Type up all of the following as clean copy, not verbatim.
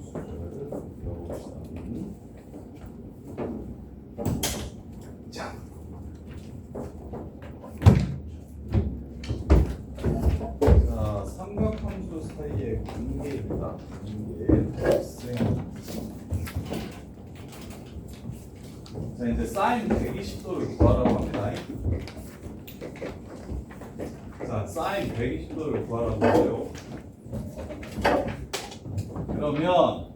함수를 배워봅시다. 자, 삼각함수 사이의 관계입니다. 관계 학생. 자, 이제 사인 120도를 구하라고 합니다. 자, 사인 120도를 구하라고 해요. 그러면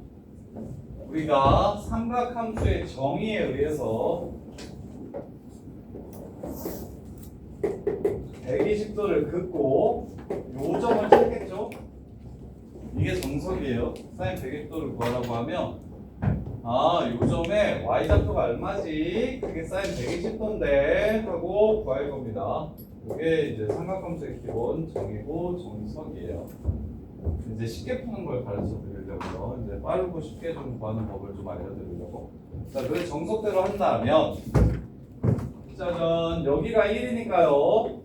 우리가 삼각함수의 정의에 의해서 120도를 긋고 요점을 찾겠죠? 이게 정석이에요. 사인 120도를 구하라고 하면 요점에 y좌표가 얼마지? 그게 사인 120도인데 하고 구할 겁니다. 이게 이제 삼각함수의 기본 정의고 정석이에요. 이제 쉽게 푸는 걸 가르쳐 드리려고요. 이제 빠르고 쉽게 좀 구하는 법을 좀 알려드리려고. 자, 그 정석대로 한다면, 짜잔, 여기가 1이니까요.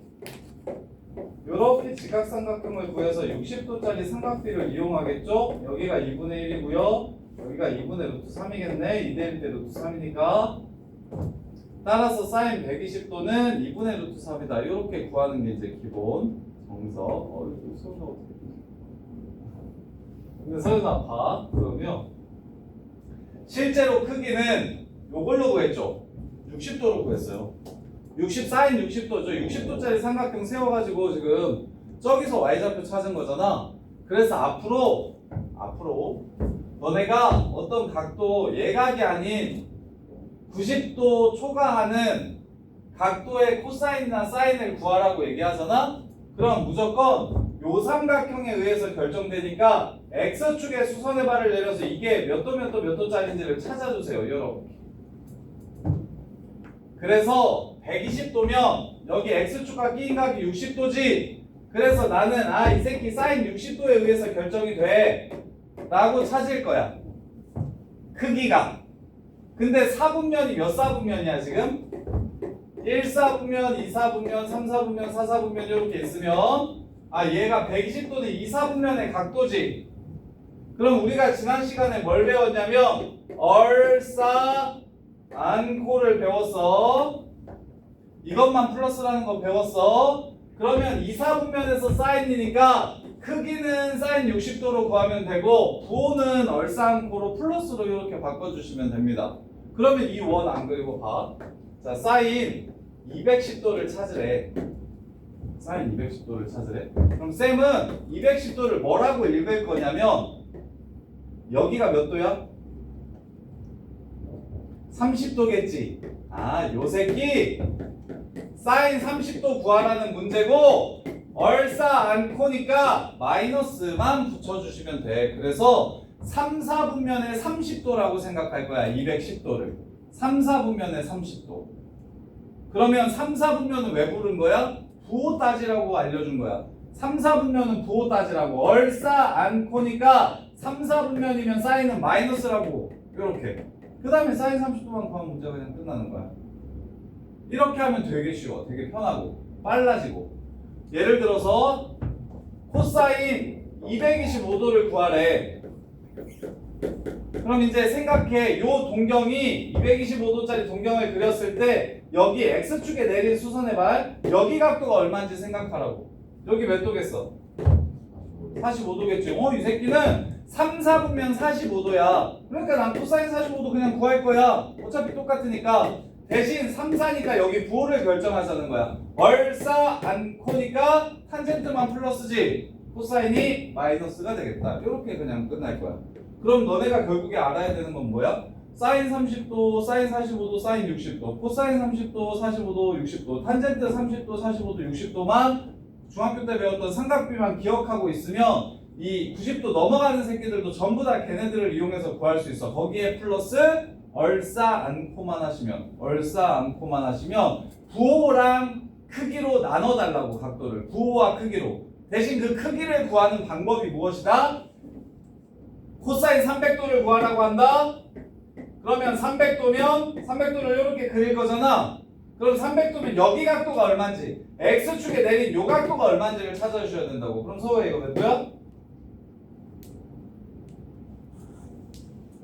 이렇게 직각삼각형을 구해서 60도짜리 삼각비를 이용하겠죠? 여기가 2분의 1이고요. 여기가 2분의 루트 3이겠네. 2대1 대 루트 3이니까. 따라서 사인 120도는 2분의 루트 3이다. 이렇게 구하는 게 이제 기본 정석. 이거 소리가 어떻게 근데 서연아 봐. 그러면 실제로 크기는 요걸로 구했죠. 60도로 구했어요. 60 사인 60도죠. 60도짜리 삼각형 세워가지고 지금 저기서 y좌표 찾은 거잖아. 그래서 앞으로 너네가 어떤 각도 예각이 아닌 90도 초과하는 각도의 코사인이나 사인을 구하라고 얘기하잖아. 그럼 무조건 요 삼각형에 의해서 결정되니까 x축에 수선의 발을 내려서 이게 몇 도 몇 도 몇 도짜리인지를 찾아주세요. 이렇게. 그래서 120도면 여기 x축과 끼인 각이 60도지. 그래서 나는 이 새끼 사인 60도에 의해서 결정이 돼 라고 찾을 거야. 크기가. 근데 사분면이 몇 사분면이야 지금? 1사분면, 2사분면, 3사분면, 4사분면 이렇게 있으면 얘가 120도는 2사분면의 각도지. 그럼 우리가 지난 시간에 뭘 배웠냐면 얼싸 안코를 배웠어. 이것만 플러스라는 거 배웠어. 그러면 2사분면에서 사인이니까 크기는 사인 60도로 구하면 되고 부호는 얼싸 안코로 플러스로 이렇게 바꿔주시면 됩니다. 그러면 이 원 안 그리고 봐. 자, 사인 210도를 찾으래. 사인 210도를 찾으래. 그럼 쌤은 210도를 뭐라고 읽을 거냐면 여기가 몇 도야? 30도겠지. 요 새끼 사인 30도 구하라는 문제고 얼싸 안코니까 마이너스만 붙여주시면 돼. 그래서 3, 4분면의 30도라고 생각할 거야. 210도를 3, 4분면의 30도. 그러면 3, 4분면은 왜 부른 거야? 부호 따지라고 알려준 거야. 3, 4분면은 부호 따지라고. 얼싸 안코니까 3, 4분면이면 사인은 마이너스라고. 이렇게. 그 다음에 사인 30도만 구하면 문제가 그냥 끝나는 거야. 이렇게 하면 되게 쉬워. 되게 편하고 빨라지고. 예를 들어서 코사인 225도를 구하래. 그럼 이제 생각해. 요 동경이 225도짜리 동경을 그렸을 때 여기 x축에 내린 수선의 발 여기 각도가 얼마인지 생각하라고. 여기 몇 도겠어? 45도겠지. 이 새끼는 3, 4분면 45도야. 그러니까 난 코사인 45도 그냥 구할 거야. 어차피 똑같으니까. 대신 3, 4니까 여기 부호를 결정하자는 거야. 얼싸 안코니까 탄젠트만 플러스지 코사인이 마이너스가 되겠다. 이렇게 그냥 끝날 거야. 그럼 너네가 결국에 알아야 되는 건 뭐야? 사인 30도, 사인 45도, 사인 60도, 코사인 30도, 45도, 60도, 탄젠트 30도, 45도, 60도만 중학교 때 배웠던 삼각비만 기억하고 있으면 이 90도 넘어가는 새끼들도 전부 다 걔네들을 이용해서 구할 수 있어. 거기에 플러스 얼싸 안코만 하시면 부호랑 크기로 나눠달라고. 각도를 부호와 크기로. 대신 그 크기를 구하는 방법이 무엇이다? 코사인 300도를 구하라고 한다. 그러면 300도를 이렇게 그릴 거잖아. 그럼 300도면 여기 각도가 얼마인지 x축에 내린 요 각도가 얼마인지를 찾아주셔야 된다고. 그럼 서우야 이거 몇 도야?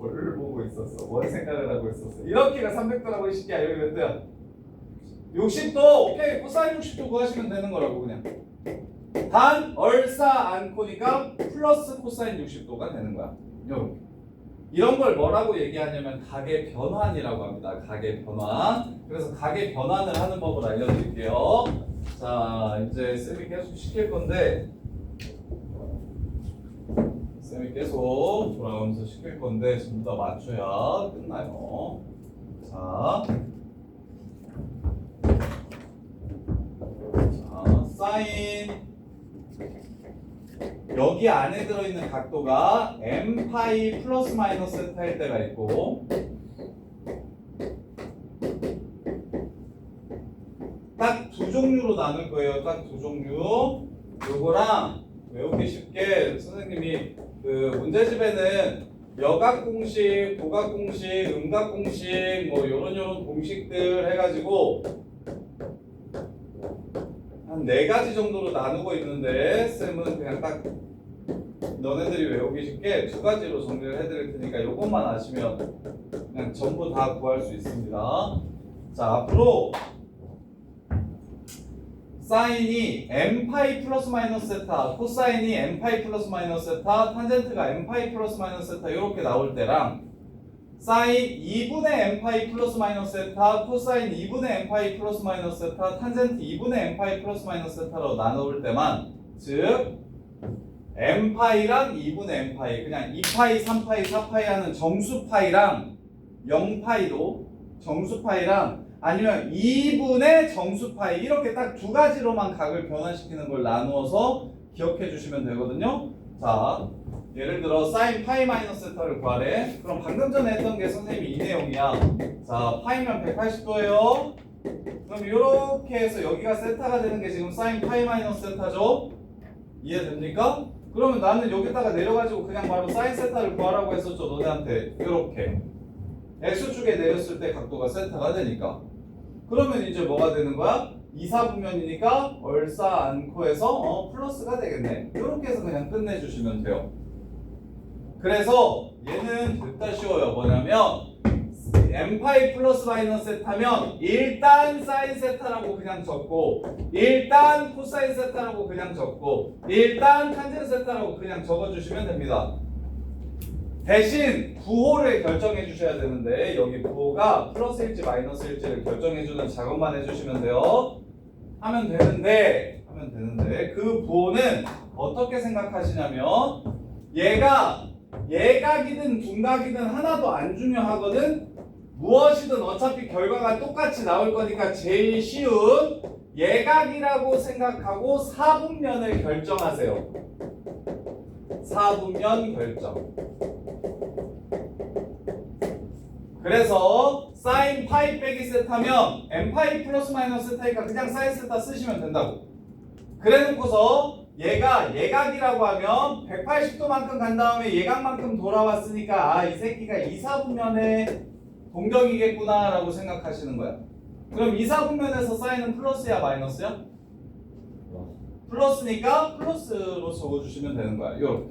뭘 보고 있었어? 뭘 생각을 하고 있었어? 이렇게가 300도라고 이 새끼야. 여기 몇 도야? 60도. 오케이. 코사인 60도 구하시면 되는 거라고 그냥. 단 얼싸 않고니까 플러스 코사인 60도가 되는 거야. 요렇게. 이런 걸 뭐라고 얘기하냐면 각의 변환이라고 합니다. 각의 변환. 그래서 각의 변환을 하는 법을 알려드릴게요. 자, 이제 쌤이 계속 시킬 건데 쌤이 계속 돌아가면서 시킬 건데 전부 다 맞춰야 끝나요. 자, 사인 여기 안에 들어있는 각도가 m파이 플러스 마이너스 세타일 때가 있고 딱 두 종류로 나눌 거예요. 딱 두 종류. 요거랑 외우기 쉽게 선생님이 그 문제집에는 여각 공식, 고각 공식, 음각 공식 뭐 요런 공식들 해가지고 한 4가지 정도로 나누고 있는데 쌤은 그냥 딱 너네들이 외우기 쉽게 2가지로 정리를 해드릴 테니까 이것만 아시면 그냥 전부 다 구할 수 있습니다. 자, 앞으로 사인이 m파이 플러스 마이너스 세타, 코사인이 m파이 플러스 마이너스 세타, 탄젠트가 m파이 플러스 마이너스 세타 이렇게 나올 때랑 사인 2분의 m파이 플러스 마이너스 세타, 코사인 2분의 m파이 플러스 마이너스 세타, 탄젠트 2분의 m파이 플러스 마이너스 세타로 나눠볼 때만 즉 m파이랑 2분의 m파이 그냥 2파이, 3파이, 4파이 하는 정수파이랑 0파이로 정수파이랑 아니면 2분의 정수파이 이렇게 딱 2가지로만 각을 변화시키는 걸 나누어서 기억해 주시면 되거든요. 자, 예를 들어 사인 파이 마이너스 세타를 구하래. 그럼 방금 전에 했던 게 선생님이 이 내용이야. 자, 파이면 180도예요. 그럼 이렇게 해서 여기가 세타가 되는 게 지금 사인 파이 마이너스 세타죠? 이해됩니까? 그러면 나는 여기다가 내려가지고 그냥 바로 사인 세타를 구하라고 했었죠, 너네한테. 이렇게 X축에 내렸을 때 각도가 세타가 되니까. 그러면 이제 뭐가 되는 거야? 2사분면이니까 얼싸 않고 해서 플러스가 되겠네. 이렇게 해서 그냥 끝내주시면 돼요. 그래서 얘는 됐다 쉬워요. 뭐냐면 m파이 플러스 마이너스 세타면 일단 사인 세타라고 그냥 적고 일단 코사인 세타라고 그냥 적고 일단 탄젠 세타라고 그냥 적어주시면 됩니다. 대신 부호를 결정해 주셔야 되는데 여기 부호가 플러스일지 마이너스일지를 결정해 주는 작업만 해주시면 돼요. 하면 되는데 그 부호는 어떻게 생각하시냐면 얘가 예각이든 둔각이든 하나도 안 중요하거든. 무엇이든 어차피 결과가 똑같이 나올 거니까 제일 쉬운 예각이라고 생각하고 사분면을 결정하세요. 사분면 결정. 그래서 사인 파이 빼기 세타면 m파이 플러스 마이너스 세타니까 그냥 사인 세타 쓰시면 된다고. 그래 놓고서 얘가 예각이라고 하면 180도만큼 간 다음에 예각만큼 돌아왔으니까 아, 이 새끼가 이사분면의 동경이겠구나 라고 생각하시는 거야. 그럼 이사분면에서 사인은 플러스야 마이너스야? 플러스니까 플러스로 적어주시면 되는 거야. 요렇게.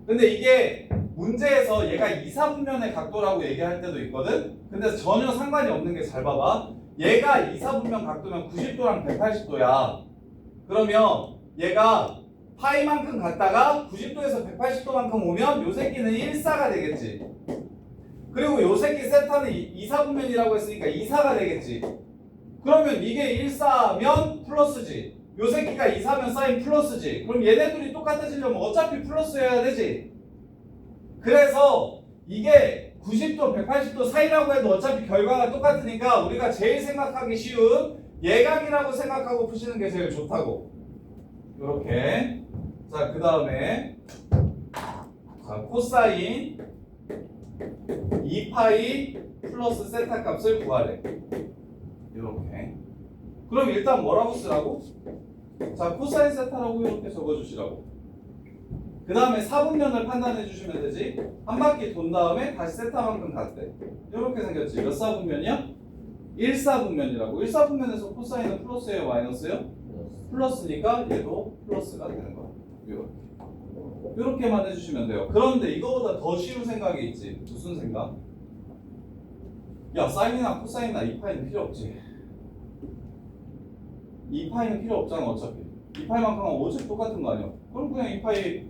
근데 이게 문제에서 얘가 이사분면의 각도라고 얘기할 때도 있거든? 근데 전혀 상관이 없는 게 잘 봐봐. 얘가 이사분면 각도면 90도랑 180도야. 그러면 얘가 파이만큼 갔다가 90도에서 180도만큼 오면 요 새끼는 1사가 되겠지. 그리고 요 새끼 세타는 이사분면이라고 했으니까 2사가 되겠지. 그러면 이게 1사면 플러스지. 요 새끼가 2사면 사인 플러스지. 그럼 얘네들이 똑같아지려면 어차피 플러스여야 되지. 그래서 이게 90도, 180도 사이라고 해도 어차피 결과가 똑같으니까 우리가 제일 생각하기 쉬운 예각이라고 생각하고 푸시는 게 제일 좋다고. 이렇게. 자, 그 다음에 자, 코사인 2파이 플러스 세타 값을 구하래. 이렇게. 그럼 일단 뭐라고 쓰라고? 자, 코사인 세타라고 이렇게 적어주시라고. 그 다음에 사분면을 판단해 주시면 되지. 한 바퀴 돈 다음에 다시 세타만큼 갔대. 이렇게 생겼지. 몇 사분면이야? 1사분면이라고. 1사분면에서 코사인은 플러스예요 마이너스예요? 플러스니까 얘도 플러스가 되는 거야. 이렇게. 이렇게만 해주시면 돼요. 그런데 이거보다 더 쉬운 생각이 있지. 무슨 생각? 야, 사인이나 코사인이나 이 파이는 필요 없지. 이 파이는 필요 없잖아 어차피. 이 파이만큼 하면 어차피 똑같은 거 아니야. 그럼 그냥 이 파이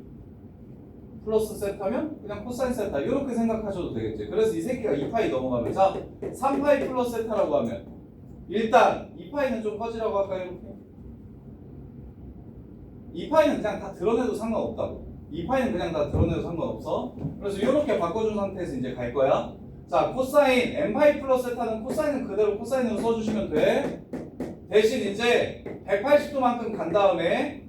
플러스 세타면 그냥 코사인 세타 이렇게 생각하셔도 되겠지. 그래서 이 새끼가 2파이 넘어가면 자 3파이 플러스 세타라고 하면 일단 2파이는 좀 꺼지라고 할까요? 이렇게 2파이는 그냥 다 드러내도 상관없다고. 2파이는 그냥 다 드러내도 상관없어. 그래서 이렇게 바꿔준 상태에서 이제 갈 거야. 자 코사인 n파이 플러스 세타는 코사인은 그대로 코사인으로 써주시면 돼. 대신 이제 180도만큼 간 다음에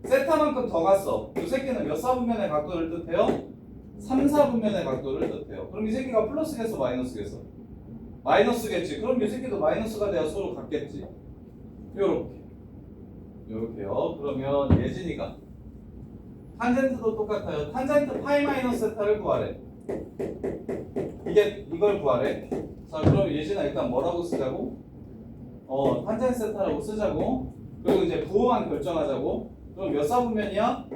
세타만큼 더 갔어. 이 새끼는 몇 사분면의 각도를 뜻해요? 3, 4분면의 각도를 뜻해요. 그럼 이 새끼가 플러스겠어 마이너스겠어? 마이너스겠지. 그럼 이 새끼도 마이너스가 돼야 서로 같겠지. 요렇게요. 그러면 예진이가 탄젠트도 똑같아요. 탄젠트 파이 마이너스 세타를 구하래. 이걸 구하래. 자 그럼 예진아 일단 뭐라고 쓰자고? 탄젠트 세타라고 쓰자고. 그리고 이제 부호만 결정하자고. 그럼 몇 사분면이야?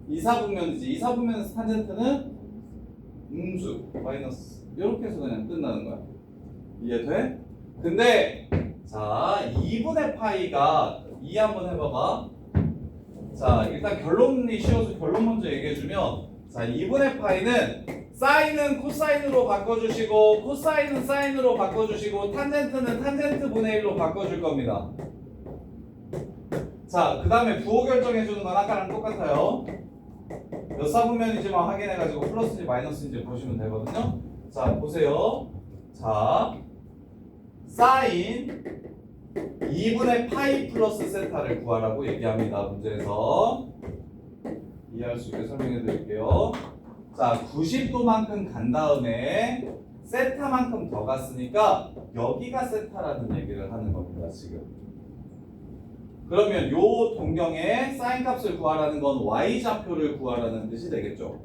2사분면이지. 2사분면에서 탄젠트는 음수 마이너스 이렇게 해서 그냥 끝나는 거야. 이해돼? 근데 자 2분의 파이가 2 한번 해봐봐. 자 일단 결론이 쉬워서 결론 먼저 얘기해주면 자 2분의 파이는 사인은 코사인으로 바꿔주시고 코사인은 사인으로 바꿔주시고 탄젠트는 탄젠트 분의 1로 바꿔줄 겁니다. 자 그 다음에 부호 결정해주는 건 아까랑 똑같아요. 몇 사분면이지만 확인해가지고 플러스인지 마이너스인지 보시면 되거든요. 자 보세요. 자 사인 2분의 파이 플러스 세타를 구하라고 얘기합니다. 문제에서 이해할 수 있게 설명해 드릴게요. 자 90도만큼 간 다음에 세타만큼 더 갔으니까 여기가 세타라는 얘기를 하는 겁니다. 지금 그러면 요 동경의 사인 값을 구하라는 건 y좌표를 구하라는 뜻이 되겠죠.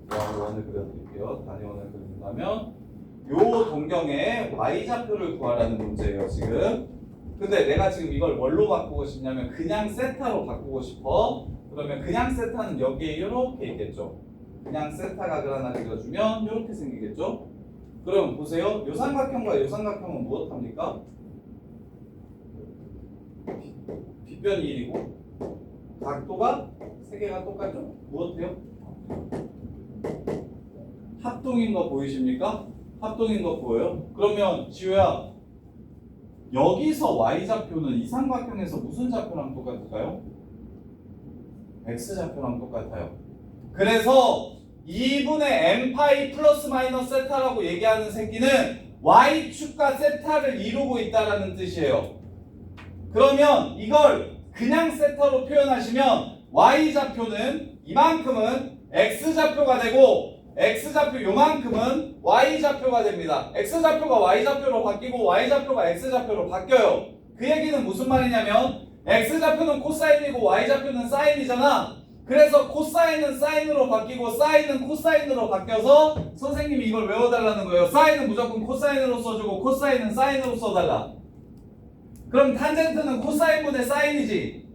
원을 그려드릴게요. 단위원을 그린다면 요 동경의 y좌표를 구하라는 문제예요. 지금 근데 내가 지금 이걸 뭘로 바꾸고 싶냐면 그냥 세타로 바꾸고 싶어. 그러면 그냥 세타는 여기에 이렇게 있겠죠. 그냥 세타 각을 하나 그려주면 이렇게 생기겠죠. 그럼 보세요. 요 삼각형과 요 삼각형은 무엇합니까? 빗변이 1이고 각도가 3개가 똑같죠? 무엇해요? 합동인 거 보이십니까? 합동인 거 보여요? 그러면 지우야 여기서 y좌표는 이 삼각형에서 무슨 좌표랑 똑같을까요? x좌표랑 똑같아요. 그래서 2분의 n파이 플러스 마이너스 세타라고 얘기하는 새끼는 y축과 세타를 이루고 있다는 뜻이에요. 그러면 이걸 그냥 세타로 표현하시면 y좌표는 이만큼은 x좌표가 되고 x좌표 요만큼은 y좌표가 됩니다. x좌표가 y좌표로 바뀌고 y좌표가 x좌표로 바뀌어요. 그 얘기는 무슨 말이냐면 x좌표는 코사인이고 y좌표는 사인이잖아. 그래서 코사인은 사인으로 바뀌고 사인은 코사인으로 바뀌어서 선생님이 이걸 외워달라는 거예요. 사인은 무조건 코사인으로 써주고 코사인은 사인으로 써달라. 그럼 탄젠트는 코사인분의 사인이지.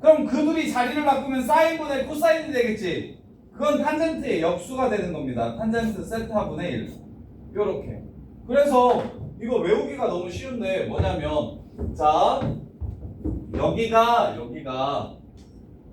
그럼 그 둘이 자리를 바꾸면 사인분의 코사인이 되겠지. 그건 탄젠트의 역수가 되는 겁니다. 탄젠트 세타분의 1 요렇게. 그래서 이거 외우기가 너무 쉬운데 뭐냐면 자 여기가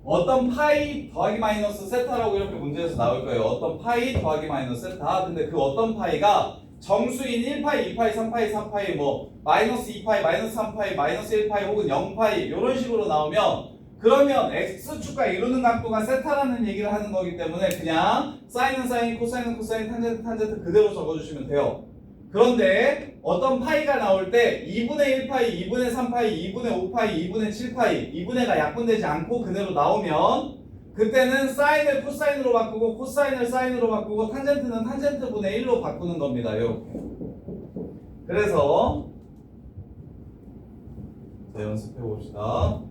어떤 파이 더하기 마이너스 세타라고 이렇게 문제에서 나올 거예요. 어떤 파이 더하기 마이너스 세타. 근데 그 어떤 파이가 정수인 1파이, 2파이, 3파이, 4파이 뭐 마이너스 2파이, 마이너스 3파이, 마이너스 1파이 혹은 0파이 이런 식으로 나오면 그러면 x축과 이루는 각도가 세타라는 얘기를 하는 거기 때문에 그냥 사인은 사인, 코사인은 코사인, 탄젠트 탄젠트 그대로 적어주시면 돼요. 그런데 어떤 파이가 나올 때 2분의 1파이, 2분의 3파이, 2분의 5파이, 2분의 7파이 2분의가 약분되지 않고 그대로 나오면 그때는 사인을 코사인으로 바꾸고 코사인을 사인으로 바꾸고 탄젠트는 탄젠트 분의 1로 바꾸는 겁니다. 이렇게. 그래서 자 연습해 봅시다.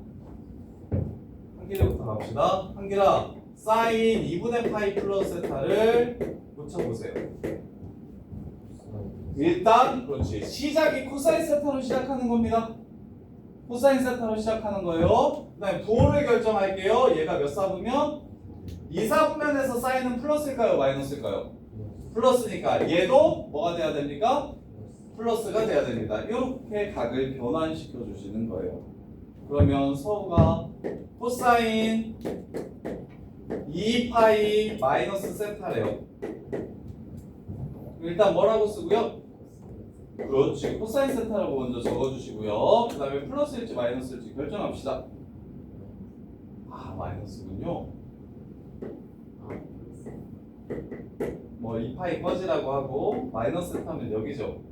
한길이부터 갑시다. 한길아 사인 2분의 파이 플러스 세타를 붙여보세요. 일단 그렇지 시작이 코사인 세타로 시작하는 겁니다. 코사인 세타로 시작하는 거예요. 그 다음에 부호를 결정할게요. 얘가 몇 사분면? 2사분면에서 사인은 플러스일까요? 마이너스일까요? 플러스니까 얘도 뭐가 돼야 됩니까? 플러스가 돼야 됩니다. 이렇게 각을 변환시켜 주시는 거예요. 그러면 서우가 코사인 2파이 마이너스 세타래요. 일단 뭐라고 쓰고요? 그렇지. 코사인 세타라고 먼저 적어주시고요. 그 다음에 플러스일지 마이너스일지 결정합시다. 아, 마이너스군요. 뭐 2파이 꺼지라고 하고 마이너스 세타면 여기죠.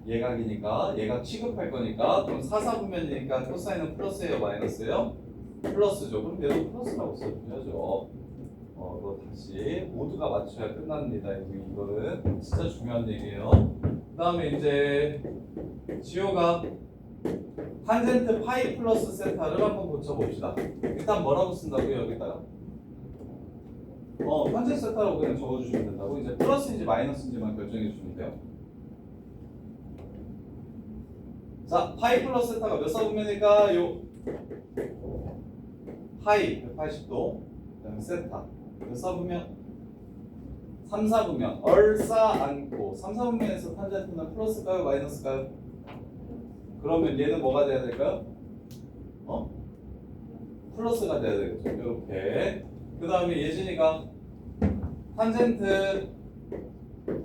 얘각이니까 얘각 취급할 거니까 그럼 4사분면이니까 코사인은 플러스예요 마이너스예요? 플러스죠. 그럼 얘도 플러스라고 써줘야죠. 너 다시 모두가 맞춰야 끝납니다. 이거는 진짜 중요한 얘기예요. 그 다음에 이제 지호가 탄젠트 파이 플러스 세타를 한번 고쳐봅시다. 일단 뭐라고 쓴다고요 여기다가? 탄젠트 세타라고 그냥 적어주시면 된다고. 이제 플러스인지 마이너스인지만 결정해 주시면 돼요. 자, 파이 플러스 세타가 몇 사분면일까요? 파이 180도, 그다음에 세타 몇 사분면? 3사분면. 얼싸 않고 3사분면에서 탄젠트는 플러스일까요? 마이너스일까요? 그러면 얘는 뭐가 돼야 될까요? 플러스가 돼야 되겠죠. 이렇게. 그 다음에 예진이가 탄젠트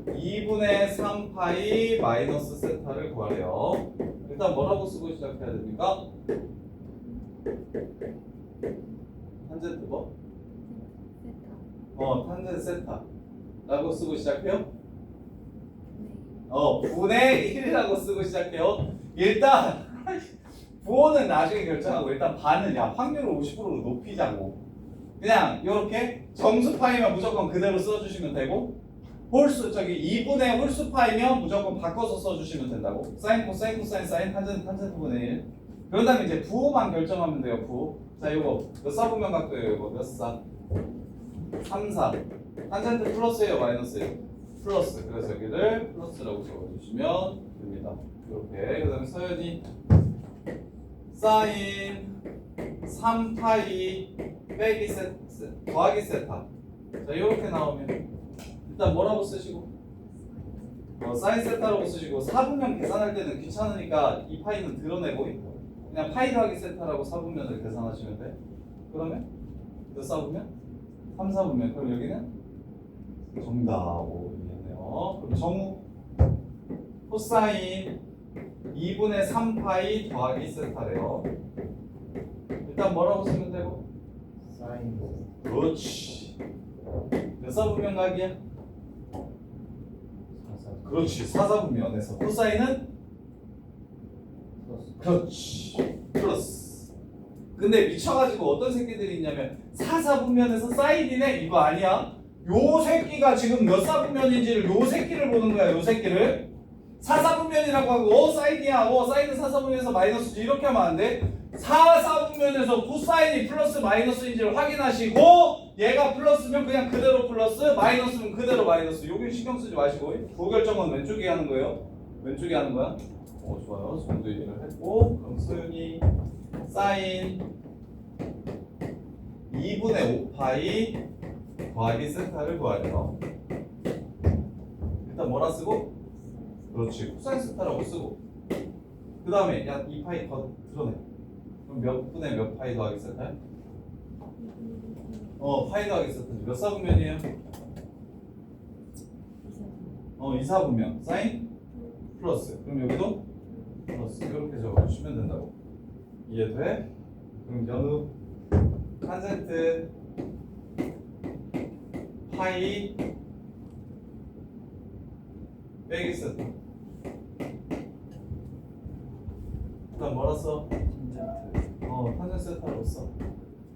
2분의 3파이 마이너스 세타를 구하래요. 일단 뭐라고 쓰고 시작해야 됩니까? 탄젠트 뭐? 탄젠트 세타 라고 쓰고 시작해요? 분의 1이라고 쓰고 시작해요. 일단 부호는 나중에 결정하고 일단 반은 확률을 50%로 높이자고. 그냥 이렇게 정수파이면 무조건 그대로 써주시면 되고 홀수 2분의 홀수파이면 무조건 바꿔서 써주시면 된다고. 사인 코사인 코사인 사인 탄젠트 분의 1. 그런 다음에 이제 부호만 결정하면 돼요. 부호. 자, 이거 몇 사분면 각도예요? 이거 몇 사? 3, 4. 탄젠트 플러스예요? 마이너스예요? 플러스. 그래서 여기를 플러스라고 적어주시면 됩니다. 이렇게. 그 다음에 서연이 사인 3파이 빼기 더하기 세타. 자, 이렇게 나오면 일단 뭐라고 쓰시고? 사인 세타라고 쓰시고 4분면 계산할 때는 귀찮으니까 이 파이는 드러내고 그냥 파이 더하기 세타라고 4분면을 계산하시면 돼. 그러면 몇 사분면? 3, 4분면. 그럼 여기는 정답 5이겠네요. 그럼 정우 코사인 2분의 3파이 더하기 세타래요. 일단 뭐라고 쓰면 되고? 사인. 그렇지. 몇 사분면 각이야? 그렇지. 4사분면에서 코사인은? 그렇지. 플러스. 근데 미쳐가지고 어떤 새끼들이 있냐면 4사분면에서 사인이네? 이거 아니야? 요 새끼가 지금 몇 사분면인지를 요 새끼를 보는 거야. 요 새끼를 4사분면이라고 하고 사인이야. 사인은 4사분면에서 마이너스지. 이렇게 하면 안 돼. 4사분면에서 코사인이 플러스 마이너스인지를 확인하시고 얘가 플러스면 그냥 그대로 플러스, 마이너스면 그대로 마이너스. 여기 신경 쓰지 마시고 부호 결정은 왼쪽에 하는 거예요. 왼쪽에 하는 거야. 좋아요. 정도 얘기를 했고 그럼 소윤이 사인 2분의 5파이 더하기 세타를 구하래요. 일단 뭐라 쓰고? 그렇지. 코사인 세타라고 쓰고 그 다음에 야 2파이 더 드러내. 그럼 몇 분의 몇 파이 더하기 세타야? 파이 더하기 세타지. 몇 사분면이에요? 2사분면. 사인 플러스. 그럼 여기도 플러스. 이렇게 적어주시면 된다고. 이해돼? 그럼 연우 탄젠트 파이 빼기 세타. 일단 뭐라 써? 탄젠트 세타라고 써.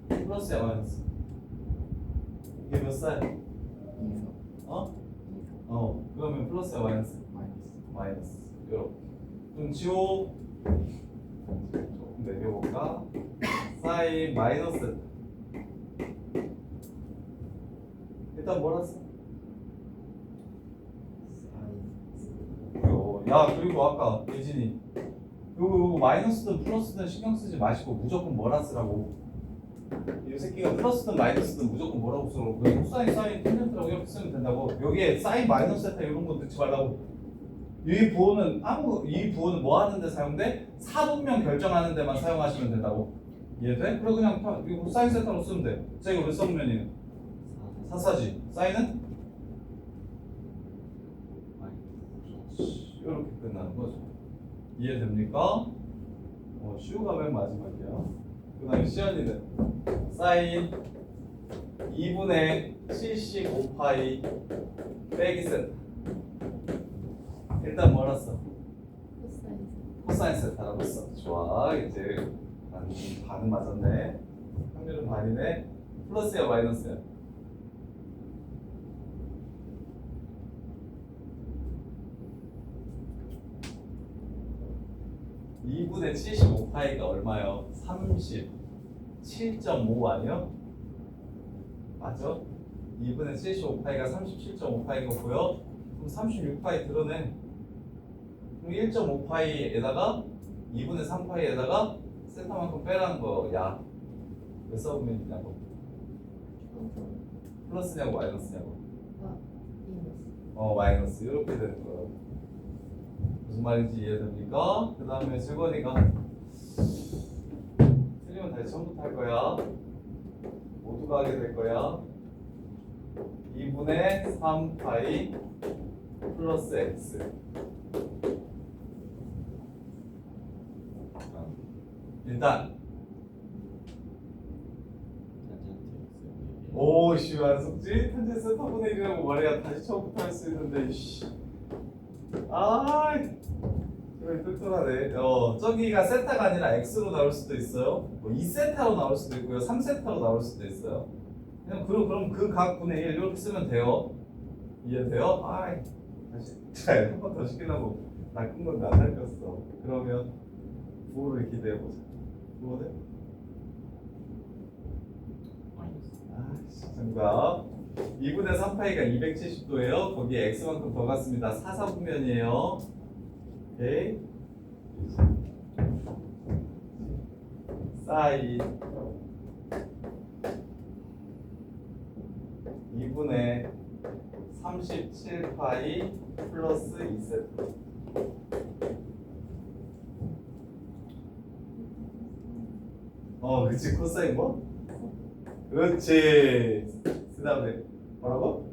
플러스야 마이너스? 이게 몇 살? 그러면 플러스야 마이너스? 마이너스. 이렇게. 그럼 지호 조금 내려볼까? 사인 마이너스. 일단 뭐라 써? 야, 그리고 아까 예진이 요거 마이너스든 플러스든 신경 쓰지 마시고 무조건 뭐라 쓰라고. 이 새끼가 플러스든 마이너스든 무조건 뭐라고 쓰라고. 그냥 코사인, 사인, 탄젠트라고 이렇게 쓰면 된다고. 여기에 사인, 마이너스, 세타 이런 거 넣지 말라고. 이 부호는 이 부호는 뭐 하는데 사용돼? 사분면 결정하는 데만 사용하시면 된다고. 이해돼? 그래 그냥 이거 사인 세타로 쓰면 돼. 자 이거 몇 사분면이에요? 사사지. 사인은? 이렇게 끝나는 거죠. 이해됩니까? 시우가 맨 마지막이야. 그 다음에 시연이는 사인 2분의 75파이 빼기 세타. 일단 뭐라 써? 코사인 세타라고 써. 좋아. 이제 반은 맞았네. 확률은 반이네. 플러스야 마이너스야? 2분의 75파이가 얼마요? 37.5 아니요? 맞죠? 2분의 75파이가 37.5파이고요. 그럼 36파이 드러내. 그럼 1.5파이에다가 2분의 3파이에다가 세타만큼 빼라는 거야. 왜 써보면이냐고. 플러스냐고 마이너스냐고. 마이너스. 이렇게 되는 거예요. 무슨 말인지 이해됩니까? 그 다음에 즐거니가 틀리면 다시 처음부터 할 거야. 모두가 하게 될 거야. 2분의 3파이 플러스 x. 일단 오씨 안 속지? 탄젠트 세타분의 1이라고 말해야 다시 처음부터 할 수 있는데 씨. 왜 똘똘하네. 저기가 세타가 아니라 x로 나올 수도 있어요. 뭐 2세타로 나올 수도 있고요. 3세타로 나올 수도 있어요. 그냥 그럼 그 각 분의 1 이렇게 쓰면 돼요. 이해돼요? 다시 한 번 더 시키려고 나 끈 건데 안 할겼어. 그러면 부호를 기대해보자. 부호는? 정답. 2분의 3파이가 270도예요. 거기에 x만큼 더 갔습니다. 사사분면이에요. 오케이. 사인 2분의 37파이 플러스 2세타. 그치. 코사인 뭐? 그렇지. 그 다음에 뭐라고?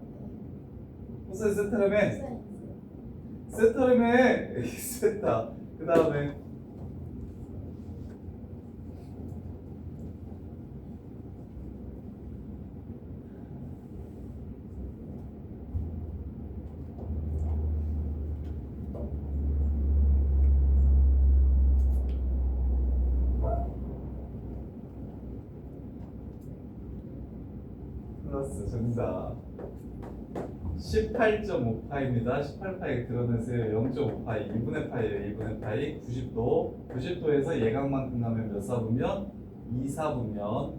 코사인 세타라며? 세타라며? 세타. 그 다음에 플러스 정답 18.5파입니다. 18파이 드러내세요. 0.5파이 2분의 파이에요. 2분의 파이 90도 90도에서 예각만큼 나면 몇 사분면? 2사분면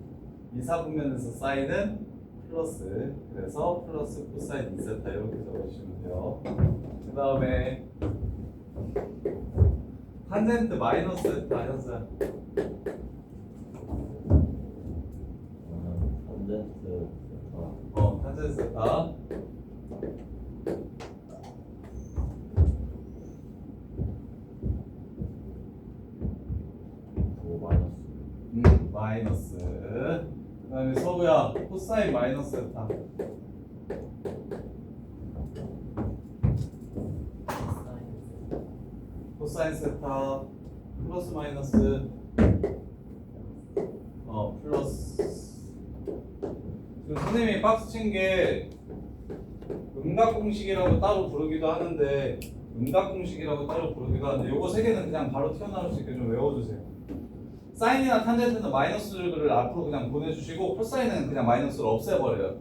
2사분면에서 사인은 플러스. 그래서 플러스 코사인 2세타 이렇게 적어주시면 돼요. 그 다음에 탄젠트 마이너스 세타 현수야. 탄젠트 세타. 마이너스. 그 다음에 서우야 코사인 마이너스 세타. 코사인 세타 플러스 마이너스 플러스. 지금 선생님이 박스 친 게 음각공식이라고 따로 부르기도 하는데 요거 세 개는 그냥 바로 튀어나올 수 있게 좀 외워주세요. 사인이나 탄젠트는 마이너스를 앞으로 그냥 보내주시고 코사인은 그냥 마이너스를 없애버려요.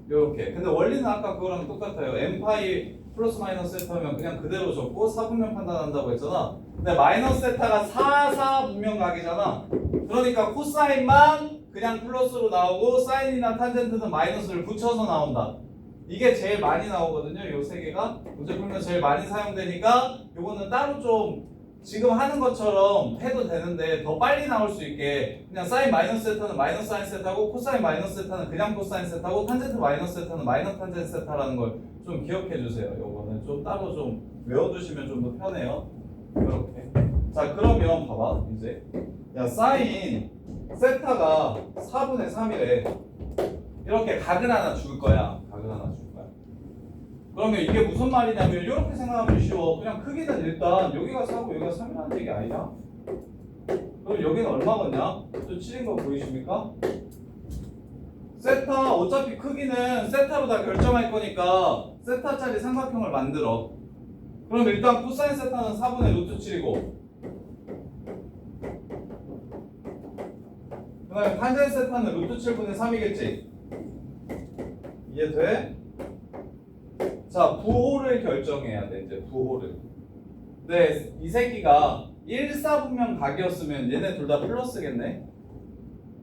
요렇게. 근데 원리는 아까 그거랑 똑같아요. n파이 플러스 마이너스 세타면 그냥 그대로 적고 사분면 판단한다고 했잖아. 근데 마이너스 세타가 사분면각이잖아. 그러니까 코사인만 그냥 플러스로 나오고 사인이나 탄젠트는 마이너스를 붙여서 나온다. 이게 제일 많이 나오거든요. 요 세 개가 문제 풀면 제일 많이 사용되니까 요거는 따로 좀 지금 하는 것처럼 해도 되는데 더 빨리 나올 수 있게 그냥 사인 마이너스 세타는 마이너스 사인 세타고 코사인 마이너스 세타는 그냥 코사인 세타고 탄젠트 마이너스 세타는 마이너스 탄젠트 세타라는 걸 좀 기억해 주세요. 요거는 좀 따로 좀 외워두시면 좀 더 편해요. 이렇게. 자 그러면 봐봐 이제 야 사인 세타가 4분의 3이래. 이렇게 각을 하나 줄 거야. 각을 하나 줄 거야. 그러면 이게 무슨 말이냐면 이렇게 생각하면 쉬워. 그냥 크기는 일단 여기가 4고 여기가 3이라는 얘기 아니야? 그럼 여기는 얼마겠냐? 좀 칠인 거 보이십니까? 세타 어차피 크기는 세타로 다 결정할 거니까 세타짜리 삼각형을 만들어. 그럼 일단 코사인 세타는 4분의 루트 7이고 그 다음에 탄젠 세타는 루트 7분의 3이겠지? 이해돼? 자, 부호를 결정해야 돼, 이제 부호를. 근데 이 새끼가 1사분면 각이었으면 얘네 둘 다 플러스겠네?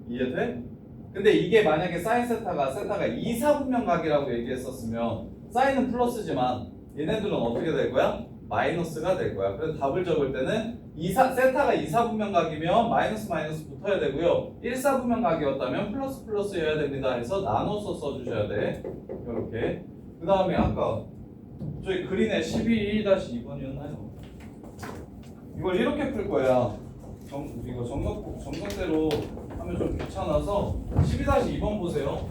이해돼? 근데 이게 만약에 사인 세타가 2사분면 각이라고 얘기했었으면 사인은 플러스지만 얘네들은 어떻게 될 거야? 마이너스가 될 거야. 그래서 답을 적을 때는 세타가 2사분면 각이면 마이너스 마이너스 붙어야 되고요. 1사분면 각이었다면 플러스 플러스여야 됩니다. 해서 나눠서 써주셔야 돼. 이렇게. 그 다음에 아까 저희 그린에 12-2번이었나요? 이걸 이렇게 풀 거야. 이거 정석대로 하면 좀 귀찮아서 12-2번 보세요.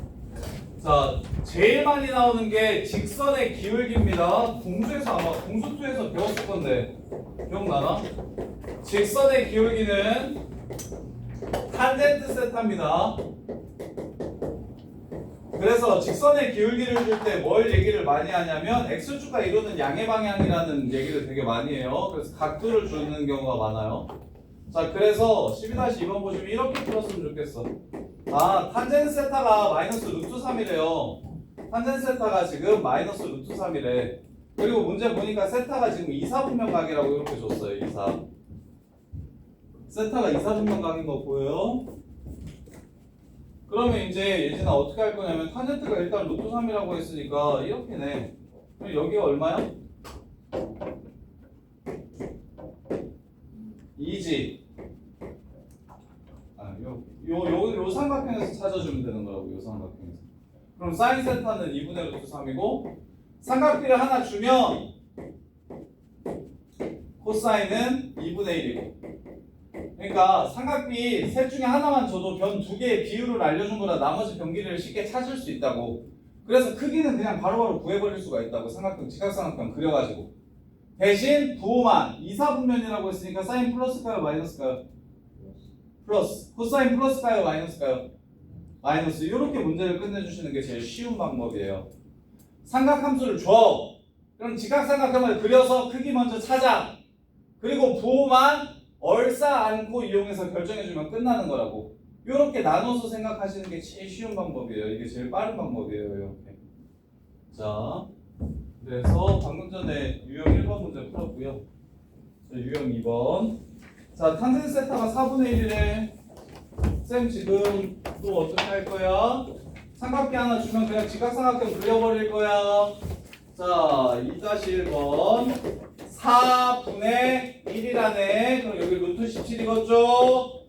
자, 제일 많이 나오는 게 직선의 기울기입니다. 공수에서 아마 공수2에서 배웠을 건데 기억나나? 직선의 기울기는 탄젠트 세타입니다. 그래서 직선의 기울기를 줄 때 뭘 얘기를 많이 하냐면 x축과 이루는 양의 방향이라는 얘기를 되게 많이 해요. 그래서 각도를 주는 경우가 많아요. 자, 그래서 12-2번 보시면 이렇게 풀었으면 좋겠어. 아, 탄젠 세타가 마이너스 루트 3이래요. 탄젠 세타가 지금 마이너스 루트 3이래. 그리고 문제 보니까 세타가 지금 2사분면 각이라고 이렇게 줬어요. 2사. 세타가 2사분면 각인 거 보여요? 그러면 이제 예진아 어떻게 할 거냐면 탄젠트가 일단 루트 3이라고 했으니까 이렇게네. 그럼 여기가 얼마야? 2지. 요 삼각형에서 찾아주면 되는 거라고. 요 삼각형에서. 그럼 사인 세타는 2분의 루트 3이고 삼각비를 하나 주면 코사인은 2분의 1이고. 그러니까 삼각비 셋 중에 하나만 줘도 변 두 개의 비율을 알려준 거라 나머지 변 길이를 쉽게 찾을 수 있다고. 그래서 크기는 그냥 바로바로 구해버릴 수가 있다고. 삼각형, 직각삼각형 그려가지고. 대신 부호만 2사분면이라고 했으니까 사인 플러스일까요? 마이너스일까요? 플러스. 코사인 플러스일까요? 마이너스일까요? 마이너스. 이렇게 문제를 끝내주시는 게 제일 쉬운 방법이에요. 삼각함수를 줘. 그럼 직각삼각형을 그려서 크기 먼저 찾아. 그리고 부호만 얼싸 안고 이용해서 결정해주면 끝나는 거라고. 이렇게 나눠서 생각하시는 게 제일 쉬운 방법이에요. 이게 제일 빠른 방법이에요. 이렇게. 자, 그래서 방금 전에 유형 1번 문제 풀었고요. 자, 유형 2번. 자, 탄젠 세타가 4분의 1이래. 쌤 지금 또 어떻게 할 거야? 삼각비 하나 주면 그냥 직각삼각형 그려버릴 거야. 자, 2-1번 4분의 1이라네. 그럼 여기 루트 17이겠죠?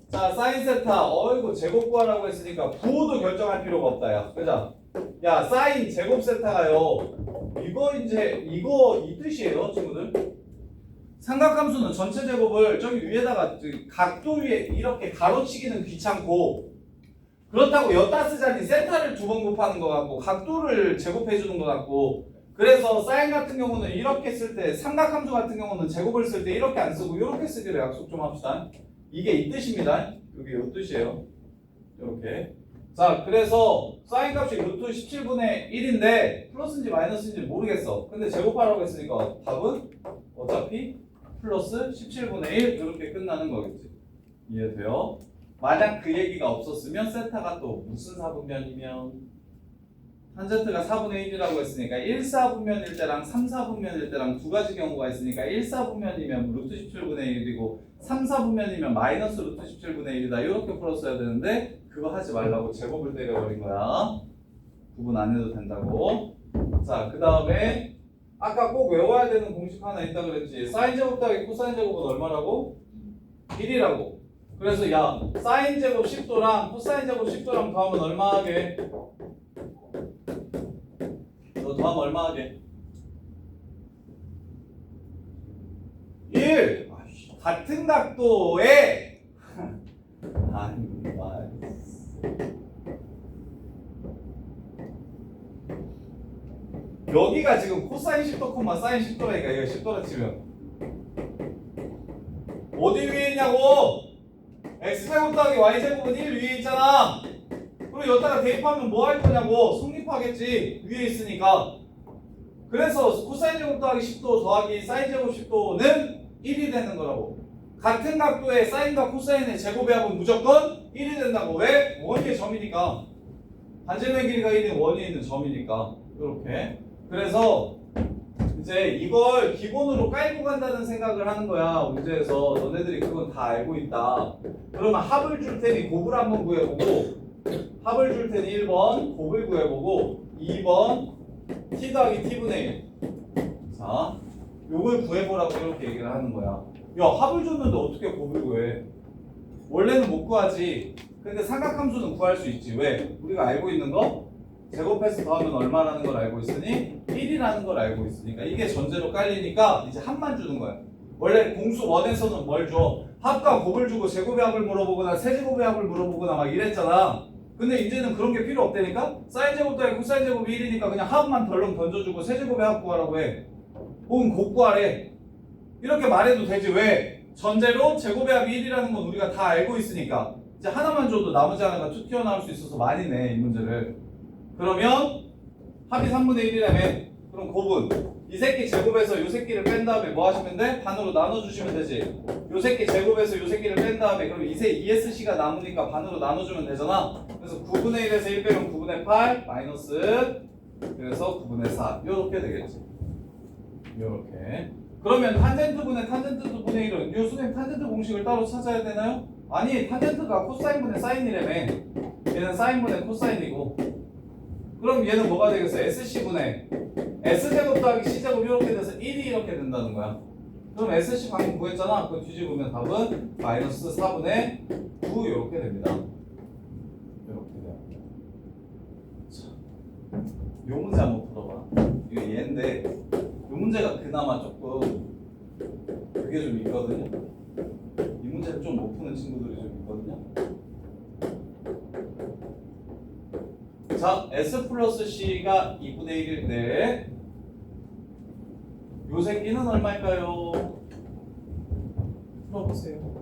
자, 사인 세타. 어이구, 제곱 구하라고 했으니까 부호도 결정할 필요가 없다, 야. 그죠? 야, 사인 제곱 세타가요. 이거 이 뜻이에요, 친구들. 삼각함수는 전체 제곱을 저기 위에다가 각도 위에 이렇게 가로치기는 귀찮고, 그렇다고 엿다 쓰자니 세타를 2번 곱하는 것 같고 각도를 제곱해 주는 것 같고. 그래서 사인 같은 경우는 이렇게 쓸 때, 삼각함수 같은 경우는 제곱을 쓸 때 이렇게 안 쓰고 이렇게 쓰기로 약속 좀 합시다. 이게 이 뜻입니다. 여기 이 뜻이에요. 이렇게. 자, 그래서 사인 값이 루트 17분의 1인데 플러스인지 마이너스인지 모르겠어. 근데 제곱하라고 했으니까 답은 어차피 플러스 17분의 1 이렇게 끝나는 거겠지. 이해돼요? 만약 그 얘기가 없었으면 세타가 또 무슨 사분면이면 탄젠트가 4분의 1이라고 했으니까 1사분면일 때랑 3사분면일 때랑 두 가지 경우가 있으니까 1사분면이면 루트 17분의 1이고 3사분면이면 마이너스 루트 17분의 1이다. 이렇게 풀었어야 되는데 그거 하지 말라고 제곱을 때려버린 거야. 구분 안 해도 된다고. 자, 그 다음에 아까 꼭 외워야 되는 공식 하나 있다 그랬지. 사인 제곱 더하기 코사인 제곱은 얼마라고? 1이라고. 그래서 야, 사인 제곱 10도랑 코사인 제곱 10도랑 더하면 얼마 하게? 너 더하면 얼마 하게? 1! 같은 각도에 아니 말 여기가 지금 코사인 10도 콤마 사인 10도라니까. 이거 10도라 치면 어디 위에 있냐고. x제곱 더하기 y제곱은 1 위에 있잖아. 그럼 여기다가 대입하면 뭐 할 거냐고. 성립하겠지. 위에 있으니까. 그래서 코사인 제곱 더하기 10도 더하기 사인 제곱 10도는 1이 되는 거라고. 같은 각도의 사인과 코사인의 제곱의 합은 무조건 1이 된다고. 왜? 원위의 점이니까. 반지름의 길이가 1인 원위에 있는 점이니까. 이렇게. 그래서 이제 이걸 기본으로 깔고 간다는 생각을 하는 거야. 문제에서. 너네들이 그건 다 알고 있다. 그러면 합을 줄 테니 곱을 한번 구해보고, 합을 줄 테니 1번 곱을 구해보고, 2번 t 더하기 t분의 1. 자, 요걸 구해보라고 이렇게 얘기를 하는 거야. 야, 합을 줬는데 어떻게 곱을 구해? 원래는 못 구하지. 근데 삼각함수는 구할 수 있지. 왜? 우리가 알고 있는 거 제곱해서 더하면 얼마라는 걸 알고 있으니 1이라는 걸 알고 있으니까 이게 전제로 깔리니까 이제 합만 주는 거야. 원래 공수 1에서는 뭘 줘? 합과 곱을 주고 제곱의 합을 물어보거나 세제곱의 합을 물어보거나 막 이랬잖아. 근데 이제는 그런 게 필요 없다니까? 사인 제곱 더하기 코사인 제곱이 1이니까 그냥 합만 덜렁 던져주고 세제곱의 합 구하라고 해. 혹은 곱 구하래. 이렇게 말해도 되지. 왜? 전제로 제곱의 합이 1이라는 건 우리가 다 알고 있으니까. 이제 하나만 줘도 나머지 하나가 툭 튀어나올 수 있어서 많이 내, 이 문제를. 그러면 합이 3분의 1이라면 그럼 곱은 이 새끼 제곱에서 요 새끼를 뺀 다음에 뭐 하시면 돼? 반으로 나눠주시면 되지. 요 새끼 제곱에서 요 새끼를 뺀 다음에 그럼 이 2SC가 남으니까 반으로 나눠주면 되잖아. 그래서 9분의 1에서 1 빼면 9분의 8 마이너스 그래서 9분의 4 요렇게 되겠지. 요렇게. 그러면 탄젠트분의 탄젠트 분의 1은 요 선생님 탄젠트 공식을 따로 찾아야 되나요? 아니, 탄젠트가 코사인분의 사인이라며. 얘는 사인분의 코사인이고. 그럼 얘는 뭐가 되겠어? SC분의 S제곱 더하기 C제곱 이렇게 돼서 1이 이렇게 된다는 거야. 그럼 SC 방금 구했잖아. 그거 뒤집으면 답은 마이너스 4분의 9 이렇게 됩니다. 이렇게 돼요. 자, 요 문제 한번 풀어봐. 이거 얘인데 요 문제가 그나마 조금 그게 좀 있거든요. 이 문제를 좀 못 푸는 친구들이 좀 있거든요. 자, S 플러스 C가 2분의 1일 때 요 새끼는 얼마일까요? 풀어보세요.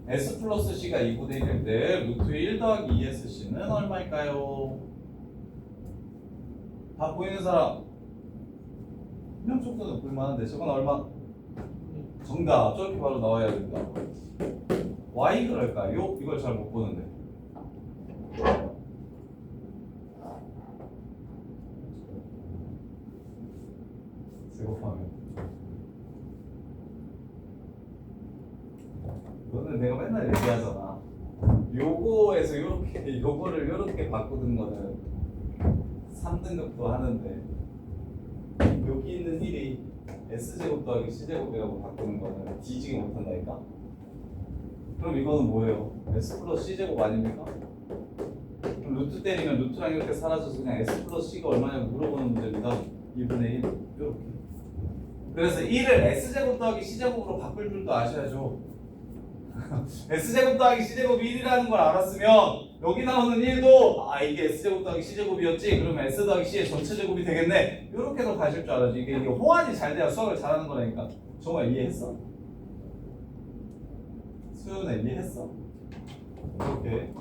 S 플러스 C가 2분의 1일 때 루트 1 더하기 2SC는 얼마일까요? 다 보이는 사람? 명 정도는 볼만한데 저건 얼마? 정답! 저렇게 바로 나와야 됩니다. Y 그럴까요? 이걸 잘 못 보는데. 제곱하면 너는 내가 맨날 얘기하잖아. 요거에서 요렇게 요거를 요렇게 바꾸는 거는 3등급도 하는데 여기 있는 1이 S제곱 더하기 C제곱이라고 바꾸는 거는 뒤지게 못한다니까? 그럼 이거는 뭐예요? S 플러스 C제곱 아닙니까? 그럼 루트 때리면 루트랑 이렇게 사라져서 그냥 S 플러스 C가 얼마냐고 물어보는 문제입니다. 2분의 1 이렇게. 그래서 1을 S제곱 더하기 C제곱으로 바꿀 줄도 아셔야죠. S제곱 더하기 C제곱이 1이라는 걸 알았으면 여기 나오는 1도 아 이게 S제곱 더하기 C제곱이었지 그러면 S 더하기 C의 전체 제곱이 되겠네 이렇게도 가실 줄 알아야지. 이게 호환이 잘 돼야 수학을 잘하는 거라니까. 정말 이해했어? 수연아 이해했어? 이렇게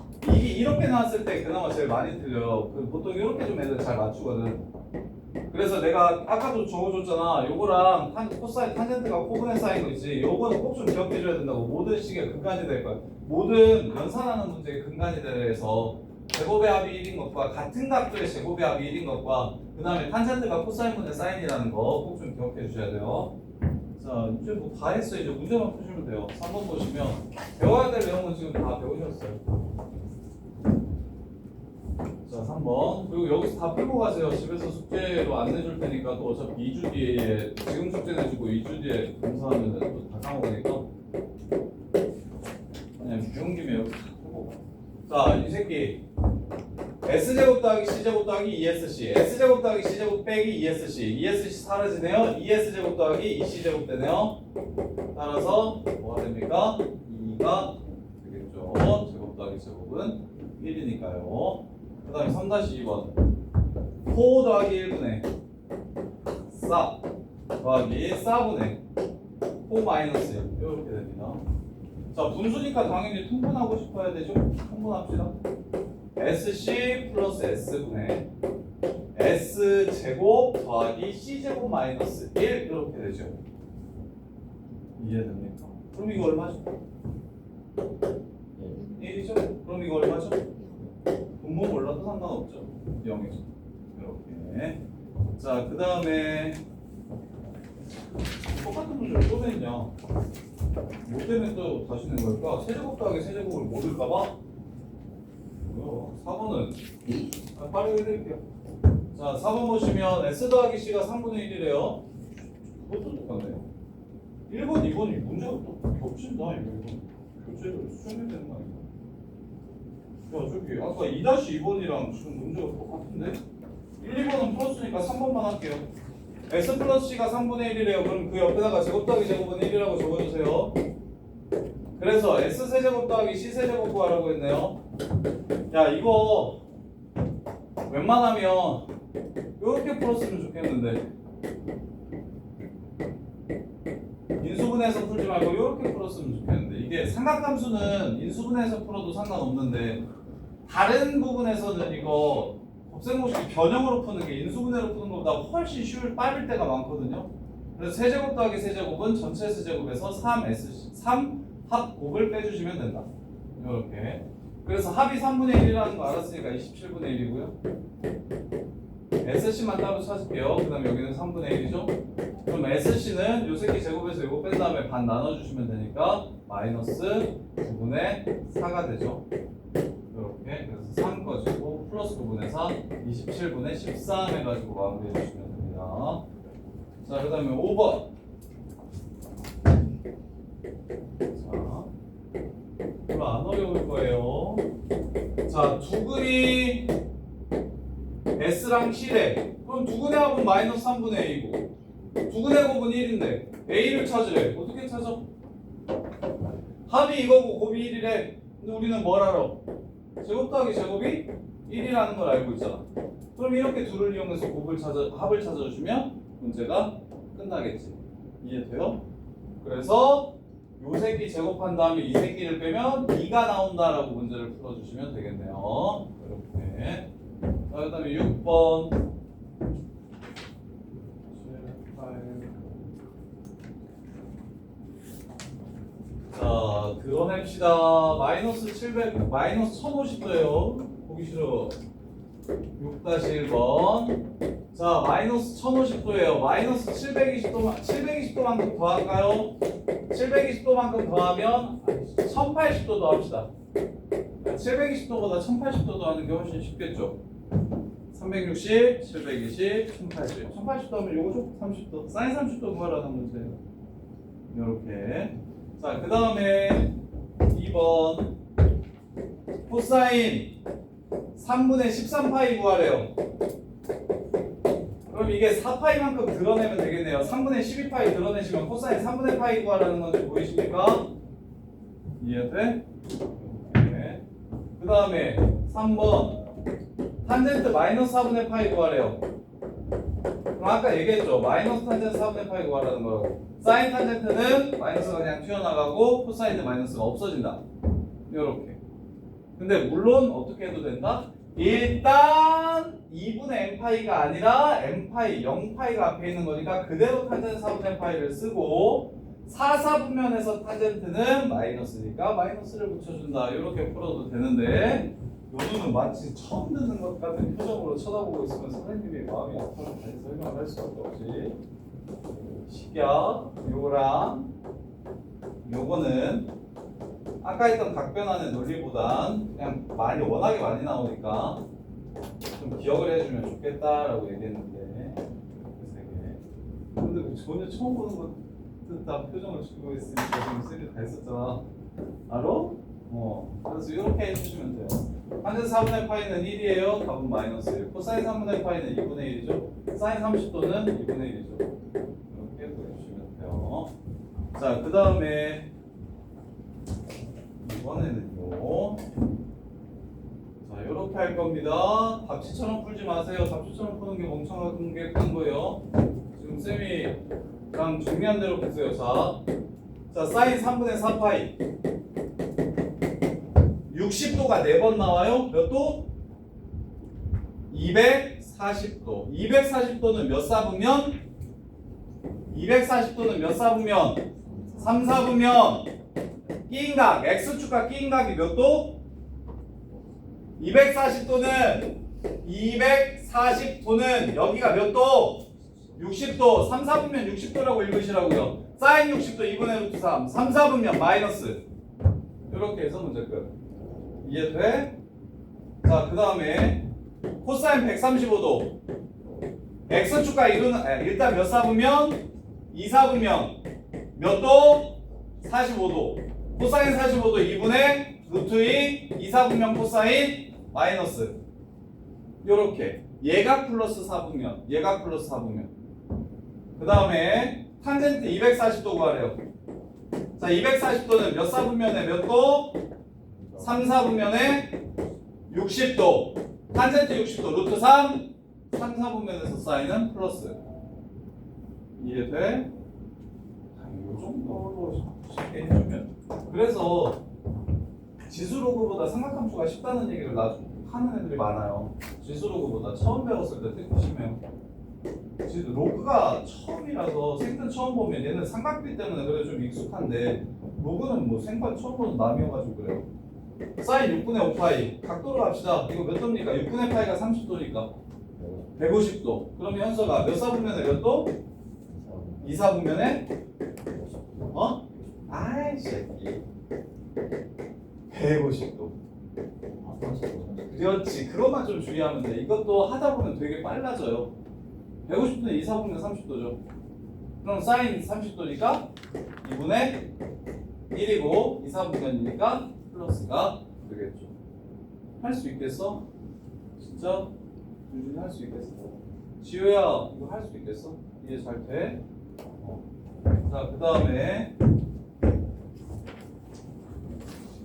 이렇게 나왔을 때 그나마 제일 많이 틀려요. 보통 이렇게 좀 애들 잘 맞추거든. 그래서 내가 아까도 적어줬잖아. 요거랑 코사인 탄젠트가 코분의 사인 거 있지. 요거는 꼭 좀 기억해줘야 된다고. 모든 식의 근간이 될 거야. 모든 연산하는 문제의 근간이 돼서 제곱의 합이 1인 것과 같은 각도의 제곱의 합이 1인 것과 그 다음에 탄젠트가 코사인분의 사인이라는 거 꼭 좀 기억해 주셔야 돼요. 자, 이제 뭐 다 했어요. 이제 문제만 푸시면 돼요. 3번 보시면 배워야 될 내용은 지금 다 배우셨어요. 자, 3번. 3번. 그리고 여기서 다 풀고 가세요. 집에서 숙제로 안 내줄 테니까 또 어차피 2주 뒤에 지금 숙제 내주고 2주 뒤에 검사하면 또 다 까먹으니까 그냥 비운 김에 여기 다 풀고 가. 자, 이 새끼 S제곱 더하기 C제곱 더하기 2SC S제곱 더하기 C제곱 빼기 2SC 2SC 사라지네요. 2S제곱 더하기 2C제곱 되네요. 따라서 뭐가 됩니까? 2가 되겠죠. 제곱 더하기 제곱은 1이니까요. 그 다음에 3-2번 4 더하기 1분의 4 더하기 4분의 4 마이너스 1 이렇게 됩니다. 자, 분수니까 당연히 통분하고 싶어야 되죠. 통분합시다. SC 플러스 S분의 S제곱 더하기 C제곱 마이너스 1 이렇게 되죠. 이해됩니까? 그럼 이거 얼마죠? 1이죠? 그럼 이거 얼마죠? 분모 몰라도 상관없죠. 0이죠. 이렇게. 자, 그 다음에 똑같은 문제를 또 냈냐? 뭐 때문에 또 다시 낸 걸까? 세제곱 더하기 세제곱을 모를까봐? 4번은 빠르게 해드릴게요. 자, 4번 보시면 S 더하기 C가 3분의 1이래요. 그것도 똑같네요. 1번, 2번이 문제가 또 겹친다. 이거 교체를 수정해야 되는 거 아닌가? 야, 저기 아까 2-2번이랑 지금 문제가 똑같은데? 1, 2번은 풀었으니까 3번만 할게요. S 플러스 C가 3분의 1이래요. 그럼 그 옆에다가 제곱 더하기 제곱은 1이라고 적어주세요. 그래서 S 세제곱 더하기 C 세제곱 구하라고 했네요. 야, 이거 웬만하면 이렇게 풀었으면 좋겠는데 인수분해서 풀지 말고 이렇게 풀었으면 좋겠는데 이게 삼각함수는 인수분해서 풀어도 상관없는데 다른 부분에서는 이거 곱셈공식 변형으로 푸는 게 인수분해로 푸는 것보다 훨씬 빠를 때가 많거든요. 그래서 세제곱 더하기 세제곱은 전체 세제곱에서 3합 곱을 빼주시면 된다. 이렇게. 그래서 합이 3분의 1이라는 거 알았으니까 27분의 1이고요. SC만 따로 찾을게요. 그 다음에 여기는 3분의 1이죠. 그럼 SC는 요 새끼 제곱에서 이거 뺀 다음에 반 나눠주시면 되니까 마이너스 9분의 4가 되죠. 이렇게. 그래서 3 가지고 플러스 9분의 4, 27분의 13 해가지고 마무리해 주시면 됩니다. 자, 그 다음에 5번. 자, 별로 안 어려울 거예요. 자, 두근이 S랑 C래. 그럼 두근의 합은 마이너스 3분의 A고 두근의 곱은 1인데 A를 찾으래. 어떻게 찾아? 합이 이거고 곱이 1이래. 근데 우리는 뭘 알아? 제곱 더하기 제곱이 1이라는 걸 알고 있잖아. 그럼 이렇게 둘을 이용해서 합을 찾아주시면 문제가 끝나겠지. 이해돼요? 그래서 요 새끼 제곱한 다음에 이 새끼를 빼면 2가 나온다라고 문제를 풀어주시면 되겠네요. 이렇게. 자, 그 다음에 6번. 7, 8. 자, 드러냅시다. 마이너스 700, 마이너스 1050도예요. 보기 싫어. 6-1번. 자, 마이너스 1050도예요. 마이너스 720도만큼 더할까요? 720도만큼 더하면 1080도 더합시다. 720도보다 1080도 더하는 게 훨씬 쉽겠죠? 360, 720, 1080. 1080도 하면 요거죠? 30도. 사인 30도 구하라는 문제예요. 이렇게. 자, 그 다음에 2번. 코사인 3분의 13파이 구하래요. 그럼 이게 4파이만큼 드러내면 되겠네요. 3분의 12파이 드러내시면 코사인 3분의 파이 구하라는 건지 보이십니까? 이해돼? 네. 그 다음에 3번. 탄젠트 마이너스 4분의 파이 구하래요. 그럼 아까 얘기했죠. 마이너스 탄젠트 4분의 파이 구하라는 거라고. 사인 탄젠트는 마이너스가 그냥 튀어나가고 코사인은 마이너스가 없어진다. 이렇게. 근데 물론 어떻게 해도 된다? 일단 2분의 n파이가 아니라 n파이, 0파이가 앞에 있는 거니까 그대로 탄젠트 4분의 파이를 쓰고 4사분면에서 탄젠트는 마이너스니까 마이너스를 붙여준다. 이렇게 풀어도 되는데 요놈은 마치 처음 듣는 것 같은 표정으로 쳐다보고 있으면 선생님이 마음이 아파서 다시 설명할 수밖에 없지. 식약 요거랑 요거는 아까 했던 각변하는 논리보단 그냥 워낙에 많이 나오니까 좀 기억을 해주면 좋겠다라고 얘기했는데 세 개. 근데 전혀 처음 보는 것다 표정을 주고 있으니까 지금 쌤이 다 했었잖아. 알아? 그래서 이렇게 해주시면 돼요. 탄젠 4분의 파이는 1이에요. 답은 마이너스 1. 코사인 3분의 파이는 2분의 1이죠. 사인 30도는 2분의 1이죠. 이렇게 보여주시면 돼요. 자, 그 다음에 이번에는요. 자, 이렇게 할 겁니다. 답지처럼 풀지 마세요. 답지처럼 푸는 게 멍청한 게 큰 거예요. 지금 쌤이랑 정리한 대로 보세요. 자, 사인 3분의 4파이. 60도가 4번 나와요. 몇 도? 240도. 240도는 몇 사분면? 240도는 몇 사분면? 3, 4분면. 끼인각, X축과 끼인각이 몇 도? 240도는 여기가 몇 도? 60도. 3, 4분면 60도라고 읽으시라고요. 사인 60도 2분의 루트 3. 3, 4분면 마이너스. 이렇게 해서 문제 끝. 이해돼? 자, 그 다음에 코사인 135도. X축과 일단 몇 사분면? 2, 사분면. 몇 도? 45도. 코사인 45도 2분의 루트 2 사분면 코사인 마이너스. 요렇게 예각 플러스 사분면, 예각 플러스 사분면. 그 다음에 탄젠트 240도 구하래요. 자, 240도는 몇 사분면에 몇 도? 3, 사분면에 60도. 탄젠트 60도 루트 3 사분면에서 사인은 플러스. 이해돼? 이 정도로 쉽게 해주면. 그래서 지수로그보다 삼각함수가 쉽다는 얘기를 하는 애들이 많아요. 지수로그보다 처음 배웠을 때 특히 심해요. 로그가 처음이라서 생전 처음 보면 얘는 삼각비 때문에 그래 좀 익숙한데 로그는 뭐 생판 처음 보는 남이어가지고 그래요. 사인 6분의 5파이 각도로 갑시다. 이거 몇 도입니까? 6분의 파이가 30도니까 150도. 그럼 현서가 몇 사분면에 몇 도? 2 사분면에? 아이 새끼 150도. 그렇지. 그것만 좀 주의하면 돼. 이것도 하다 보면 되게 빨라져요. 150도는 2 사분면 30도죠. 그럼 사인 30도니까 2분의 1이고 2 사분면이니까 플러스가 되겠죠. 할 수 있겠어? 진짜? 유준이 할 수 있겠어? 지효야 이거 할 수 있겠어? 이해 잘 돼? 자, 그 다음에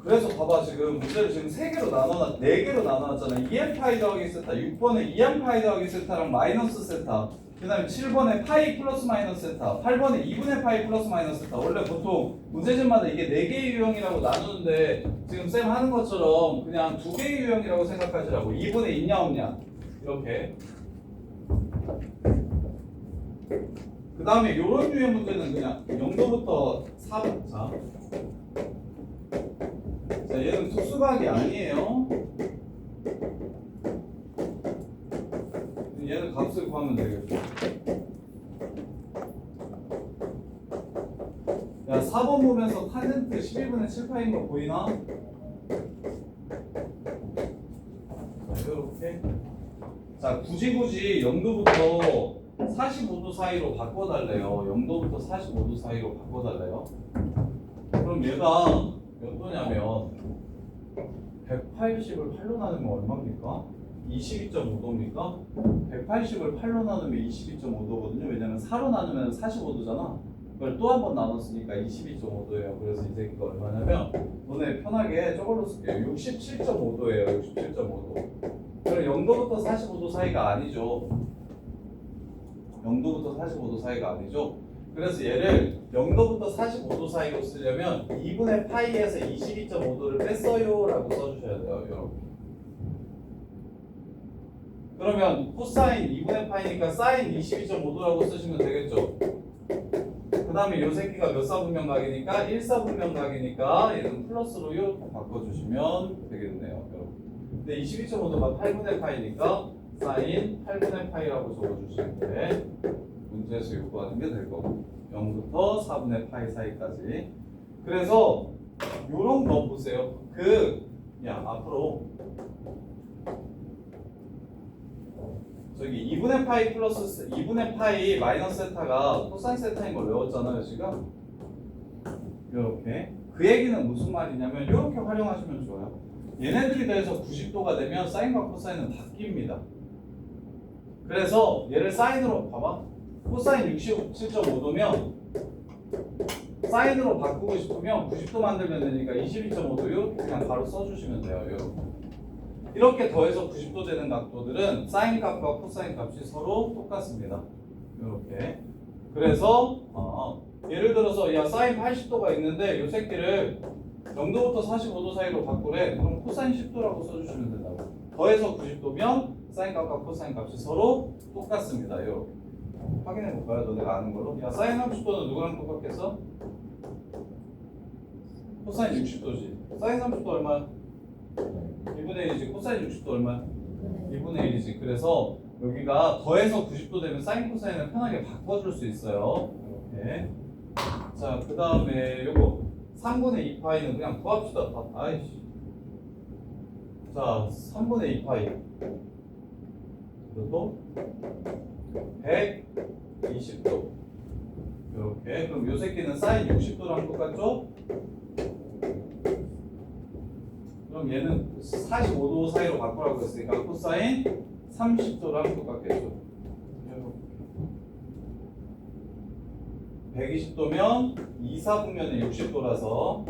그래서 봐봐 지금 문제를 지금 3개로 나눠놨 4개로 나눠놨잖아. 2n 파이 더하기 세타, 6번에 2n 파이 더하기 세타랑 마이너스 세타, 그 다음에 7번에 파이 플러스 마이너스 세타, 8번에 2분의 파이 플러스 마이너스 세타. 원래 보통 문제집마다 이게 4개의 유형이라고 나누는데 지금 쌤 하는 것처럼 그냥 2개의 유형이라고 생각하시라고. 2분의 있냐 없냐 이렇게. 그 다음에 이런 유형 문제는 그냥 0도부터 4번. 자, 얘는 특수각이 아니에요. 얘는 값을 구하면 되겠죠. 야, 4번 보면서 탄젠트 12분의 7파인 거 보이나? 자, 이렇게. 자, 굳이 0도부터 45도 사이로 바꿔달래요. 0도부터 45도 사이로 바꿔달래요. 그럼 얘가 몇 도냐면 180을 8로 나누면 얼마입니까? 22.5도입니까? 180을 8로 나누면 22.5도거든요. 왜냐면 4로 나누면 45도잖아. 그걸 또 한 번 나눴으니까 22.5도예요. 그래서 이 새끼가 얼마냐면 너네 편하게 저걸로 쓸게요. 67.5도예요. 67.5도. 그럼 0도부터 45도 사이가 아니죠. 0도부터 45도 사이가 아니죠. 그래서 얘를 0도부터 45도 사이로 쓰려면 2분의 파이에서 22.5도를 뺐어요 라고 써주셔야 돼요. 이렇게. 그러면 코사인 2분의 파이니까 사인 22.5도라고 쓰시면 되겠죠. 그 다음에 이 새끼가 몇 사분면각이니까 1사분면각이니까 얘는 플러스로 이렇게 바꿔주시면 되겠네요. 근데 22.5도가 8분의 파이니까 사인 8분의 파이라고 적어주시면 돼. 문제에서 요구하는 게 될 거고 0부터 4분의 파이 사이까지. 그래서 요런 거 보세요. 앞으로 저기 2분의 파이 플러스 2분의 파이 마이너스 세타가 코사인 세타인 걸 외웠잖아요 지금. 이렇게 그 얘기는 무슨 말이냐면 이렇게 활용하시면 좋아요. 얘네들이 더해서 90도가 되면 사인과 코사인은 바뀝니다. 그래서 얘를 사인으로 봐봐. 코사인 67.5도면 사인으로 바꾸고 싶으면 90도 만들면 되니까 22.5도 이렇게 그냥 바로 써주시면 돼요. 이렇게 더해서 90도 되는 각도들은 사인 값과 코사인 값이 서로 똑같습니다. 이렇게. 그래서 예를 들어서 야 사인 80도가 있는데 이 새끼를 0도부터 45도 사이로 바꾸래. 그럼 코사인 10도라고 써주시면 된다고. 더해서 90도면 사인 값과 코사인 값이 서로 똑같습니다. 이렇게. 확인해 볼까요? 너네가 아는 걸로. 야 사인 30도는 누구랑 똑같겠어? 코사인 60도지. 사인 30도 얼마야? 2분의 1이지. 코사인 60도 얼마야? 2분의 1이지. 그래서 여기가 더해서 90도 되면 사인 코사인을 편하게 바꿔줄 수 있어요. 이렇게. 자, 그 다음에 요거 3분의 2파이는 그냥 구합시다. 아이씨. 자, 3분의 2파이. 그것도 120도. 이렇게. 그럼 요 새끼는 사인 60도랑 똑같죠? 그럼 얘는 45도 사이로 바꾸라고 했으니까 코사인 30도랑 똑같겠죠. 120도면 2, 4분면에 60도라서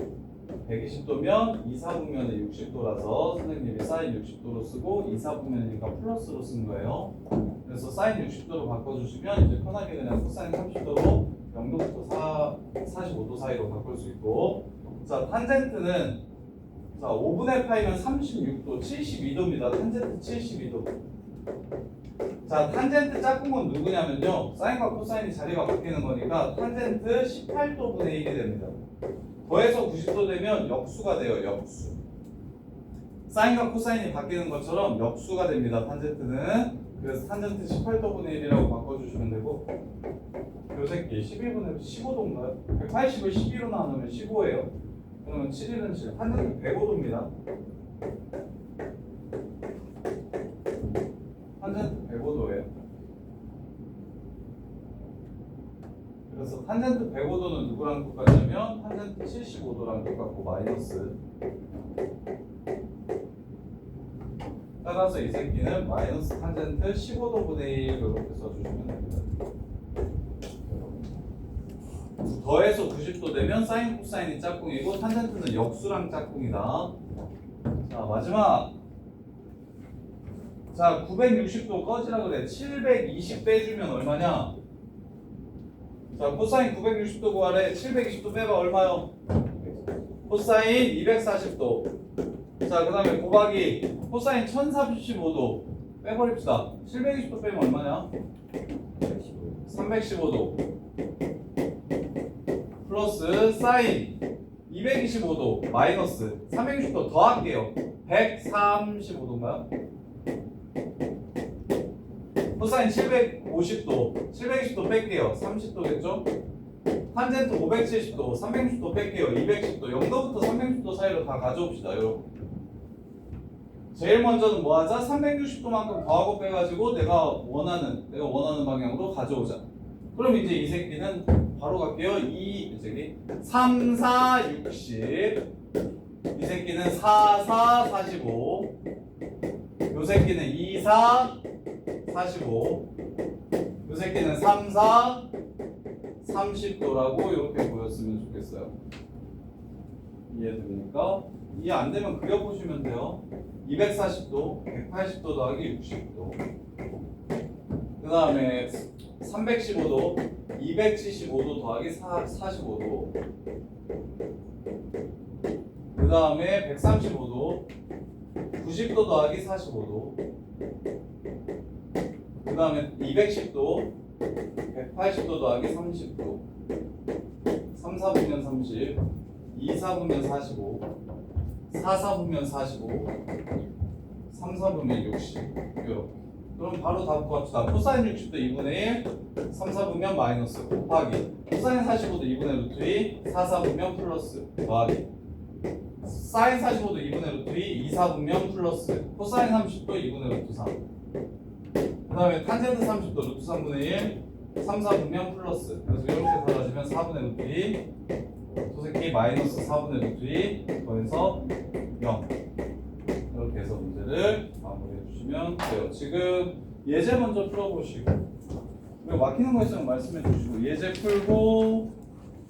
120도면 2, 4분면에 60도라서 선생님이 사인 60도로 쓰고 2, 4분면이니까 플러스로 쓴 거예요. 그래서 사인 60도로 바꿔주시면 이제 편하게 그냥 코사인 30도로 0도부터 45도 사이로 바꿀 수 있고, 자 탄젠트는 자 5분의 파이면 36도 72도입니다. 탄젠트 72도. 자 탄젠트 짝꿍은 누구냐면요, 사인과 코사인이 자리가 바뀌는 거니까 탄젠트 18도 분의 1이 됩니다. 더해서 90도 되면 역수가 돼요. 역수. 사인과 코사인이 바뀌는 것처럼 역수가 됩니다. 탄젠트는. 그래서 탄젠트 18도 분의 1이라고 바꿔주시면 되고, 요 새끼 11분의 15도인가요? 180을 12로 나누면 15예요. 그러면 7일은 7. 탄젠트 105도입니다. 탄젠트 105도예요. 그래서 탄젠트 105도는 누구랑 똑같냐면 탄젠트 75도랑 똑같고 마이너스. 따라서 이 새끼는 마이너스 탄젠트 15도 분의 1 이렇게 써주시면 됩니다. 더해서 90도 되면 사인 코사인이 짝꿍이고 탄젠트는 역수랑 짝꿍이다. 자 마지막. 자 960도 꺼지라 그래. 720 빼주면 얼마냐? 자 코사인 960도 구하래. 720도 빼봐 얼마요? 코사인 240도. 자 그 다음에 곱하기 코사인 1035도 빼버립시다. 720도 빼면 얼마냐? 315도 플러스 사인 225도 마이너스 360도 더할게요. 135도인가요? 코사인 750도 720도 뺄게요. 30도겠죠? 탄젠트 570도 360도 뺄게요. 210도 0도부터 360도 사이로 다 가져옵시다. 여러분 제일 먼저는 뭐 하자? 360도만큼 더하고 빼가지고 내가 원하는 방향으로 가져오자. 그럼 이제 이 새끼는 바로 갈게요. 3, 4, 60. 이 새끼는 4, 4, 45. 요 새끼는 2, 4, 45. 요 새끼는 3, 4, 30도라고 이렇게 보였으면 좋겠어요. 이해됩니까? 이해 안 되면 그려보시면 돼요. 240도, 180도 더하기 60도. 그 다음에 315도, 275도 더하기 45도. 그 다음에 135도, 90도 더하기 45도. 그 다음에 210도, 180도 더하기 30도. 3, 4분면 30, 2, 4분면 45, 4, 4분면 45, 3, 4분면 60. 이렇게. 그럼 바로 답 구합시다. 코사인 60도 2분의 1, 3, 4분면 마이너스 곱하기 코사인 45도 2분의 루트 2, 4, 4분면 플러스 더하기 사인 45도 2분의 루트 2, 2, 4분면 플러스 코사인 30도 2분의 루트 3. 그 다음에 탄젠트 30도 루트 3분의 1 3, 4분면 플러스 그래서 이렇게 사라지면 4분의 루트 2 소새끼 마이너스 4분의 루트 2 더해서 0 이렇게 해서 문제를 마무리해 주시면 돼요. 지금 예제 먼저 풀어보시고 그리고 막히는 거 있으면 말씀해 주시고 예제 풀고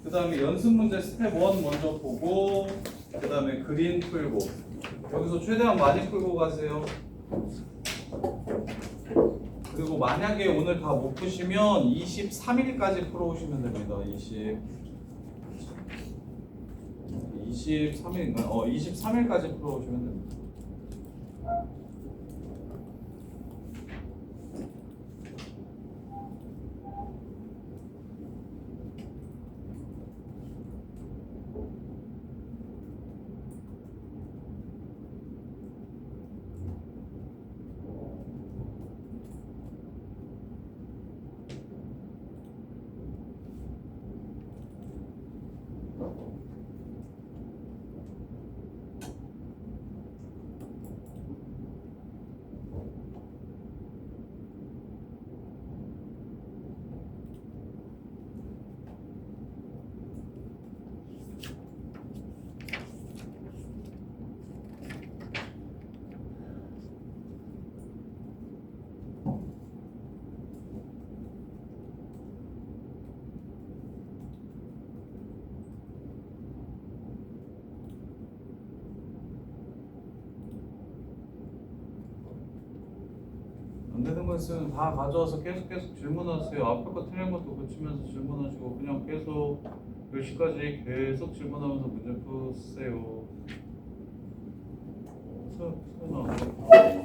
그 다음에 연습 문제 스텝 1 먼저 보고 그 다음에 그림 풀고 여기서 최대한 많이 풀고 가세요. 그리고 만약에 오늘 다 못 푸시면 23일까지 풀어오시면 됩니다. 23일인가요? 23일까지 풀어오시면 됩니다. 안 되는 거 있으면 다 가져와서 계속 질문하세요. 앞에 거 틀린 것도 고치면서 질문하시고 그냥 계속 10시까지 계속 질문하면서 문제 푸세요. 수연아.